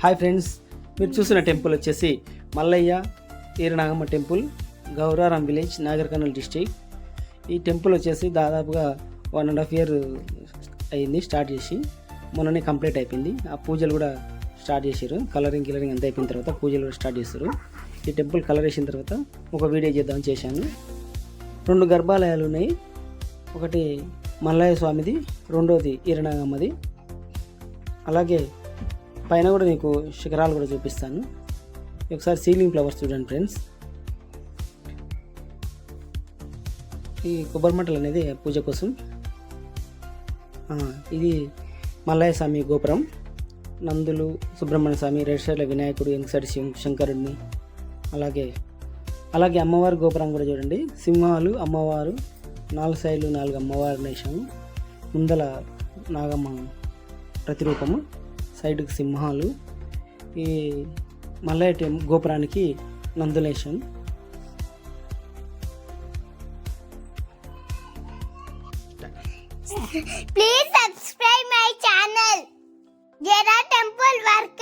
Hi friends, మీరు చూసిన temple వచ్చేసి Mallayya Eeranagamma temple, Gouraram village, Nagar Kurnool district. ఈ టెంపుల్ వచ్చేసి దాదాపుగా 1.5 year అయింది స్టార్ట్ చేసి. మొన్ననే కంప్లీట్ అయిపోయింది. ఆ పూజలు కూడా స్టార్ట్ చేశారు. కలరింగ్ అంతా అయిపోయిన తర్వాత పూజలు కూడా స్టార్ట్ చేస్తారు. ఈ టెంపుల్ కలర్ వేసిన తర్వాత ఒక వీడియో చేద్దామని చేశాను. 2 గర్భాలయాలు ఉన్నాయి. ఒకటి మల్లయ్య స్వామిది, రెండోది ఈరనాగమ్మది. అలాగే పైన కూడా మీకు శిఖరాలు కూడా చూపిస్తాను. ఒకసారి సీలింగ్ ఫ్లవర్స్ చూడండి ఫ్రెండ్స్. ఈ కొబ్బరి మంటలు అనేది పూజ కోసం. ఇది మల్లయ్య స్వామి గోపురం. నందులు, సుబ్రహ్మణ్య స్వామి, రెడ్ సైడ్ల వినాయకుడు, వెనక సైడ్ శంకరుడిని, అలాగే అమ్మవారి గోపురం కూడా చూడండి. సింహాలు, అమ్మవారు, 4 సైడ్లు 4 అమ్మవారు వేసాము. ముందల నాగమ్మ ప్రతిరూపము, సైడ్కి సింహాలు. ఈ Mallayya గోపురానికి నందులేశం. Please subscribe my channel. Jera Temple Work.